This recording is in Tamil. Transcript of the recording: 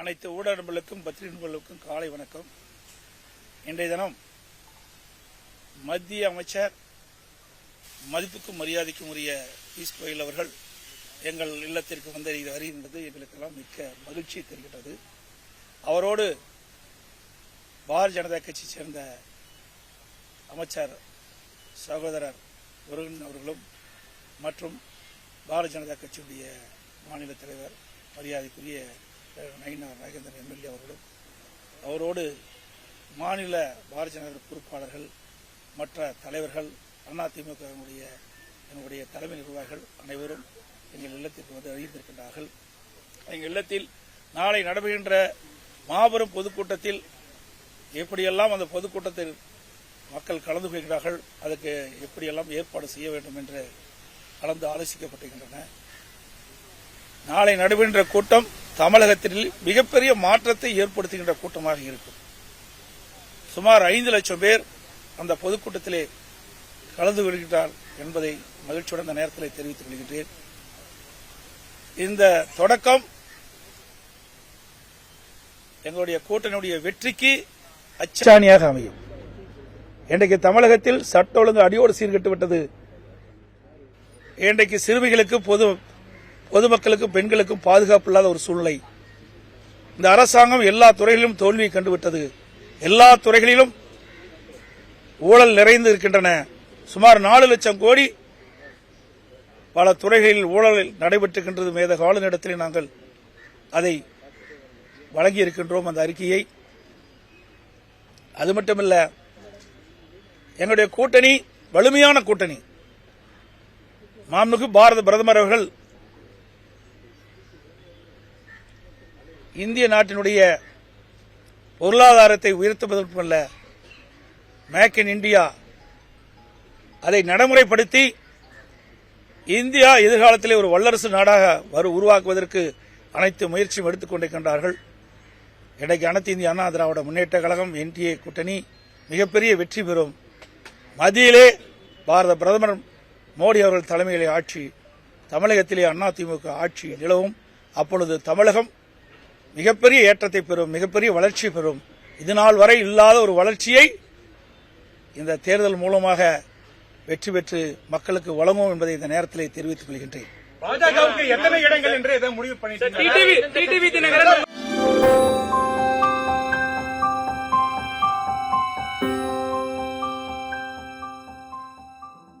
அனைத்து ஊடக நண்பர்களுக்கும் பத்திரிகை நண்பர்களுக்கும் காலை வணக்கம். இன்றைய தினம் மத்திய அமைச்சர் மதிப்புக்கும் மரியாதைக்கும் உரிய பியூஷ் கோயல் அவர்கள் எங்கள் இல்லத்திற்கு வந்து வருகின்றது எங்களுக்கெல்லாம் மிக்க மகிழ்ச்சி தெரிகிறது. அவரோடு பாரதிய ஜனதா கட்சி சேர்ந்த அமைச்சர் சகோதரர் முருகன் அவர்களும் மற்றும் பாரதிய ஜனதா கட்சியுடைய மாநில தலைவர் மரியாதைக்குரிய நயினார் நாகேந்திரன் எம்எல்ஏ அவர்களும் அவரோடு மாநில பாரதிய ஜனதா பொறுப்பாளர்கள் மற்ற தலைவர்கள் அதிமுக என்னுடைய தலைமை நிர்வாகிகள் அனைவரும் எங்கள் இல்லத்திற்கு வந்து அறிந்திருக்கின்றார்கள். எங்கள் இல்லத்தில் நாளை நடைபெறுகின்ற மாபெரும் பொதுக்கூட்டத்தில் எப்படியெல்லாம் அந்த பொதுக்கூட்டத்தில் மக்கள் கலந்து கொள்கிறார்கள், அதுக்கு எப்படியெல்லாம் ஏற்பாடு செய்ய வேண்டும் என்று கலந்து ஆலோசிக்கப்பட்டிருக்கின்றன. நாளை நடைபெறுகின்ற கூட்டம் தமிழகத்தில் மிகப்பெரிய மாற்றத்தை ஏற்படுத்துகின்ற கூட்டமாக இருக்கும். சுமார் 5 லட்சம் பேர் அந்த பொதுக்கூட்டத்திலே கலந்து கொள்கிறார் என்பதை மகிழ்ச்சியுடன் இந்த நேரத்தில் தெரிவித்துக் கொள்கின்றேன். இந்த தொடக்கம் எங்களுடைய கூட்டணியுடைய வெற்றிக்கு அச்சாணியாக அமையும். இன்றைக்கு தமிழகத்தில் சட்ட ஒழுங்கு அடியோடு சீர்கெட்டு விட்டது. இன்றைக்கு சிறுமிகளுக்கு பொதுமக்களுக்கு பெண்களுக்கும் பாதுகாப்பு இல்லாத ஒரு சூழ்நிலை. இந்த அரசாங்கம் எல்லா துறைகளிலும் தோல்வியை கண்டுவிட்டது. எல்லா துறைகளிலும் ஊழல் நிறைந்து இருக்கின்றன. சுமார் 4 லட்சம் கோடி பல துறைகளில் ஊழல் நடைபெற்றிருக்கின்றது. மேதக ஆளுநரிடத்தில் நாங்கள் அதை வழங்கியிருக்கின்றோம் அந்த அறிக்கையை. அது மட்டுமல்ல, எங்களுடைய கூட்டணி வலிமையான கூட்டணி. மாண்புமிகு பாரத பிரதமர் அவர்கள் இந்திய நாட்டினுடைய பொருளாதாரத்தை உயர்த்துவது மட்டுமல்ல, மேக் இன் இந்தியா அதை நடைமுறைப்படுத்தி இந்தியா எதிர்காலத்திலே ஒரு வல்லரசு நாடாக உருவாக்குவதற்கு அனைத்து முயற்சியும் எடுத்துக் கொண்டிருக்கின்றார்கள். இன்றைக்கு அனைத்து இந்திய அண்ணா திராவிட முன்னேற்ற கழகம் என்டிஏ கூட்டணி மிகப்பெரிய வெற்றி பெறும். மத்தியிலே பாரத பிரதமர் மோடி அவர்கள் தலைமையிலே ஆட்சி, தமிழகத்திலே அதிமுக ஆட்சி நிலவும். அப்பொழுது தமிழகம் மிகப்பெரிய ஏற்றத்தை பெறும், மிகப்பெரிய வளர்ச்சி பெறும். இதுநாள் வரை இல்லாத ஒரு வளர்ச்சியை இந்த தேர்தல் மூலமாக வெற்றி பெற்று மக்களுக்கு வழங்கும் என்பதை இந்த நேரத்திலே தெரிவித்துக் கொள்கின்றேன். பாஜகவுக்கு எத்தனை இடங்கள் என்று முடிவு பண்ணிட்டு